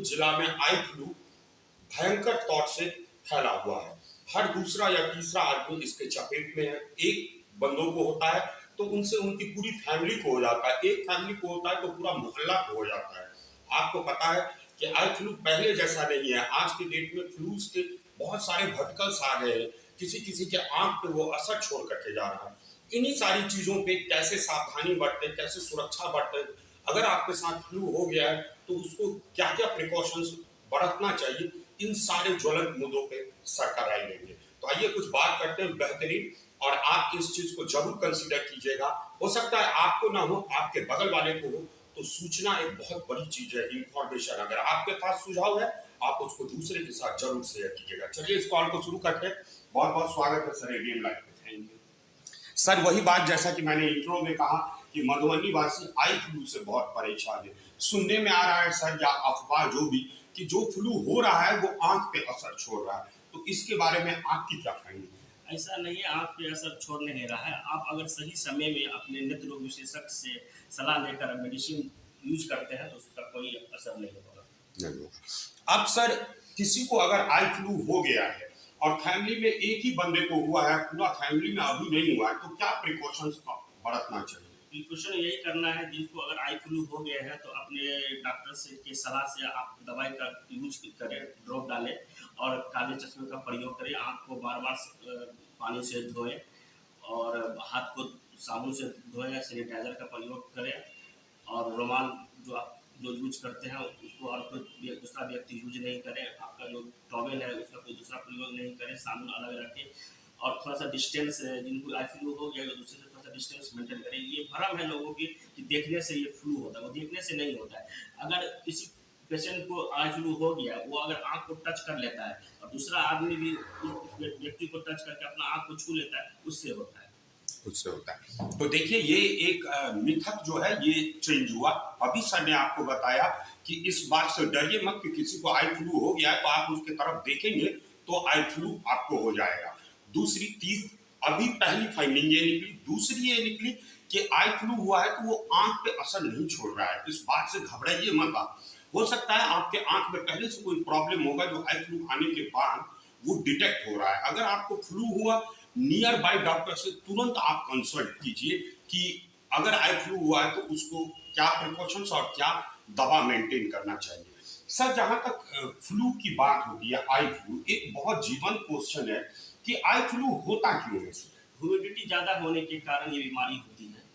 जिला में eye flu भयंकर तौर से फैला हुआ है। हर दूसरा या तीसरा आदमी इसके चपेट में है। एक बंदों को होता है तो उनसे उनकी पूरी फैमिली को हो जाता है, एक फैमिली को होता है तो पूरा मोहल्ला को हो जाता है। आपको पता है कि आई फ्लू पहले जैसा नहीं है। आज के डेट में फ्लूज के बहुत सारे वर्टिकल्स आ गए हैं, किसी किसी के आंख पे वो असर छोड़ करके जा रहा है। इन्हीं सारी चीजों पे कैसे सावधानी बरते, कैसे सुरक्षा बरते, अगर आपके साथ फ्लू हो गया है तो उसको क्या क्या प्रिकॉशंस बरतना चाहिए, इन सारे ज्वलंत मुद्दों पे सरकार राय लेंगे। तो आइए कुछ बात करते हैं बेहतरीन, और आप इस चीज को जरूर कंसीडर कीजिएगा। हो सकता है आपको ना हो, आपके बगल वाले को हो, तो सूचना एक बहुत बड़ी चीज है, इंफॉर्मेशन। अगर आपके पास सुझाव है आप उसको दूसरे के साथ जरूर शेयर कीजिएगा। चलिए इस कॉल को शुरू करते हैं। बहुत बहुत स्वागत है सर एडीएम लाइव पे। Thank you sir. वही बात जैसा कि मैंने इंट्रो में कहा कि मधुबनी वासी आई फ्लू से बहुत परेशान है। सुनने में आ रहा है सर, या अफवाह जो भी, कि जो फ्लू हो रहा है वो आंख पे असर छोड़ रहा है। तो इसके बारे में आपकी क्या फाइंडिंग है? ऐसा नहीं है, आँख पे असर छोड़ नहीं रहा है। आप अगर सही समय में अपने नेत्र रोग विशेषज्ञ से सलाह लेकर मेडिसिन यूज करते हैं तो उसका कोई असर नहीं होगा। अब सर, किसी को अगर आई फ्लू हो गया है और फैमिली में एक ही बंदे को हुआ है, पूरा फैमिली में अभी नहीं हुआ है, तो क्या प्रिकॉशंस बरतना चाहिए? प्रिकॉशन यही करना है, जिसको अगर आई फ्लू हो गया है तो अपने डॉक्टर से की सलाह से आप दवाई का यूज करें, ड्रॉप डालें और काले चश्मे का प्रयोग करें। आँख को बार बार पानी से धोएं और हाथ को साबुन से धोएं, सैनिटाइजर का प्रयोग करें और रुमाल जो आप जो यूज करते हैं उसको और कोई दूसरा व्यक्ति यूज नहीं करें। आपका जो टॉवेल है उसका कोई दूसरा प्रयोग नहीं करें, साबुन अलग रखें और थोड़ा सा डिस्टेंस, जिनको आई फ्लू हो गया दूसरे से थोड़ा सा डिस्टेंस मेंटेन करें। ये भ्रम है लोगों की कि देखने से ये फ्लू होता है, वो देखने से नहीं होता है। अगर किसी पेशेंट को आई फ्लू हो गया, वो अगर आँख को टच कर लेता है और दूसरा आदमी भी उस व्यक्ति को टच करके अपना आँख को छू लेता है, उससे होता है। उससे होता है। तो देखिए ये एक मिथक जो है ये चेंज हुआ। अभी सर ने आपको बताया कि इस बात से डरिए मत कि किसी को आई फ्लू हो गया है तो आप उसके तरफ देखेंगे तो आई फ्लू आपको हो जाएगा। दूसरी चीज, अभी पहली फाइंडिंग ये निकली, दूसरी ये निकली कि आई फ्लू हुआ है तो वो आंख पे असर नहीं छोड़ रहा है। इस बात से घबराइए मत आप। हो सकता है आपके आंख में पहले से कोई प्रॉब्लम होगा जो आई फ्लू आने के बाद वो डिटेक्ट हो रहा है। अगर आपको फ्लू हुआ, नियर बाय डॉक्टर से तुरंत आप कंसल्ट कीजिए कि अगर आई फ्लू हुआ है तो उसको क्या प्रिकॉशंस और क्या दवा मेंटेन करना चाहिए। सर, जहां तक फ्लू की बात होती है, आई फ्लू एक बहुत जीवंत क्वेश्चन है कि आई फ्लू होता क्यों है? ह्यूमिडिटी ज़्यादा होने के कारण ये बीमारी होती है।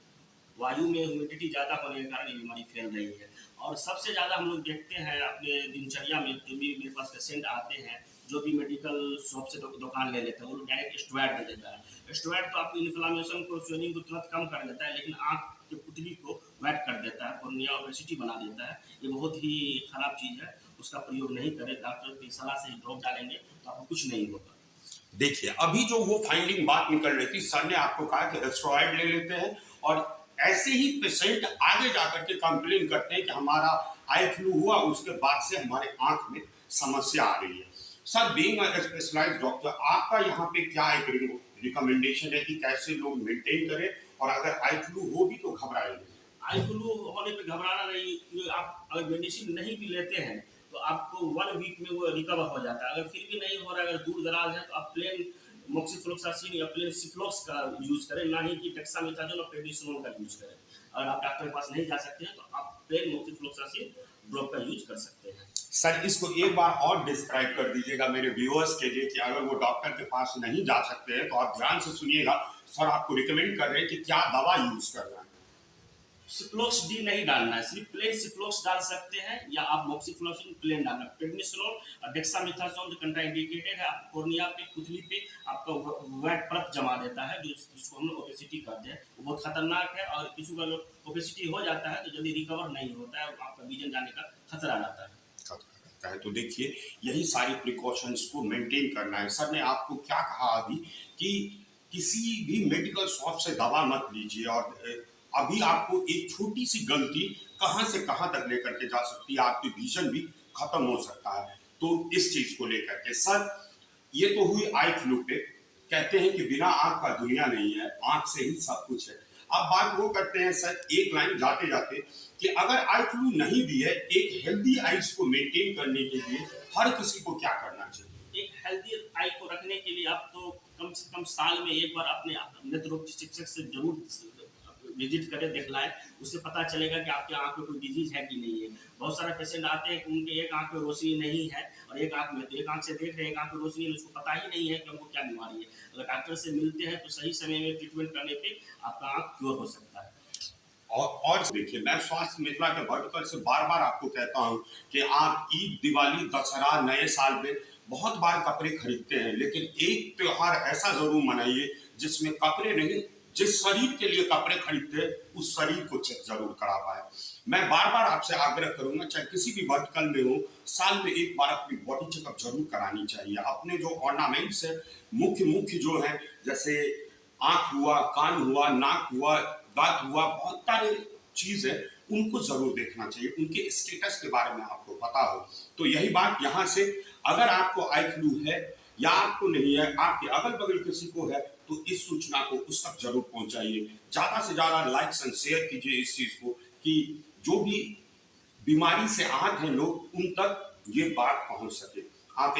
वायु में ह्यूमिडिटी ज़्यादा होने के कारण ये बीमारी फैल रही है। और सबसे ज़्यादा हम लोग देखते हैं अपने दिनचर्या में, जो भी मेरे पास पेशेंट आते हैं, जो भी मेडिकल शॉप से दुकान ले लेते हैं, वो लोग डायरेक्ट स्टेरॉइड दे देता है। स्टेरॉइड तो आपकी इन्फ्लामेशन को, स्वेलिंग को तुरंत कम कर देता है, लेकिन आँख की पुतली को वेट कर देता है, कॉर्निया ओपेसिटी बना देता है। ये बहुत ही खराब चीज़ है, उसका प्रयोग नहीं करें। डॉक्टर की सलाह से ही ड्रॉप डालेंगे तो आपको कुछ नहीं होगा। देखिए अभी जो वो फाइंडिंग बात निकल रही थी, सर ने आपको कहा कि स्टेरॉइड ले लेते हैं और ऐसे ही पेशेंट आगे जाकर के कंप्लेन करते हैं कि हमारा आई फ्लू हुआ, उसके बाद से हमारे आंख में समस्या आ रही है। Sir, being a specialised doctor, आपका यहाँ पे क्या एक रिकमेंडेशन है कि कैसे लोग मेंटेन करें, और अगर आई फ्लू हो भी तो घबराए नहीं? आई फ्लू होने पे घबराना नहीं। आप अगर मेडिसिन नहीं भी लेते हैं तो आपको 1 वीक में वो रिकवर हो जाता है। अगर फिर भी नहीं हो रहा है, अगर दूर दराज है, तो आप प्लेन मोक्सीफ्लोक्सासिन या प्लेन सिप्लोक्स का यूज करें, ना ही कि डेक्सामेथासोन और प्रेडिसोलोन का यूज करें। अगर आप डॉक्टर के पास नहीं जा सकते हैं तो आप प्लेन मोक्सीफ्लोक्सासिन ड्रॉप का यूज कर सकते हैं। सर, इसको एक बार और डिस्क्राइब कर दीजिएगा मेरे व्यूअर्स के लिए कि अगर वो डॉक्टर के पास नहीं जा सकते हैं तो आप ध्यान से सुनिएगा। सर आपको रिकमेंड कर रहे हैं कि क्या दवा यूज करना है। सिप्लोक्स डी नहीं डालना है, सिर्फ प्लेन सिप्लोक्स डाल सकते हैं, या आप मोक्सीफ्लोक्सिन प्लेन डालना। प्रेडनिसोलोन और डेक्सामेथासोन जो कंट्राइंडिकेटेड है, आप कॉर्निया पे, पुतली पे आपका वेट परत जमा देता है, जिसको हम लोग ओपेसिटी कहते हैं। वो बहुत खतरनाक है और किसी का ओपेसिटी हो जाता है तो जल्दी रिकवर नहीं होता है, आपका विजन जाने का खतरा रहता है। तो देखिए यही सारी प्रिकॉशंस को मेंटेन करना है। सर ने आपको क्या कहा अभी कि किसी भी मेडिकल शॉप से दवा मत लीजिए, और अभी आपको एक छोटी सी गलती कहां से कहां तक लेकर के जा सकती है, आपकी विजन भी खत्म हो सकता है। तो इस चीज को लेकर के सर, ये तो हुई आई फ्लू पे। कहते हैं कि बिना आंख का दुनिया नहीं है, आंख से ही सब कुछ है। अब बात वो करते हैं सर, एक लाइन जाते जाते, कि अगर आई फ्लू नहीं भी है, एक हेल्दी आइज को मेंटेन करने के लिए हर किसी को क्या करना चाहिए? एक हेल्दी आई को रखने के लिए आप तो कम से कम साल में एक बार अपने नेत्र रोग चिकित्सक से जरूर विजिट करें, दिखलाएं। उससे पता चलेगा कि आपके आंख में कोई डिजीज है कि नहीं है। बहुत सारे पेशेंट आते हैं कि उनके एक आंख में रोशनी नहीं है और एक आंख में, तो एक आंख से देख रहे हैं, एक आंख में रोशनी है, उसको पता ही नहीं है कि हमको क्या बीमारी है। अगर डॉक्टर से मिलते हैं तो सही समय में ट्रीटमेंट करने पे आपका आंख क्योर हो सकता है। और देखिए, मैं स्वास्थ्य मित्रा के वर्टिकल से बार बार आपको कहता हूं कि आप ईद, दिवाली, दशहरा, नए साल में बहुत बार कपड़े खरीदते हैं, लेकिन एक त्योहार ऐसा जरूर मनाइए जिसमें कपड़े नहीं, जिस शरीर के लिए कपड़े खरीदते हैं उस शरीर को चेक जरूर करा पाए। मैं बार बार आपसे आग्रह करूंगा, चाहे किसी भी वर्टिकल में हो, साल में एक बार अपनी बॉडी चेकअप जरूर करानी चाहिए। अपने जो ऑर्नामेंट्स है, मुख्य मुख्य जो है, जैसे आंख हुआ, कान हुआ, नाक हुआ, दांत हुआ, बहुत सारे चीज है, उनको जरूर देखना चाहिए, उनके स्टेटस के बारे में आपको पता हो। तो यही बात यहाँ से, अगर आपको आई फ्लू है या आपको नहीं है, आपके अगल बगल किसी को है, तो इस सूचना को उस तक जरूर पहुंचाइए। ज्यादा से ज्यादा लाइक्स एंड शेयर कीजिए इस चीज को, कि जो भी बीमारी से आहत हैं लोग, उन तक ये बात पहुंच सके। आप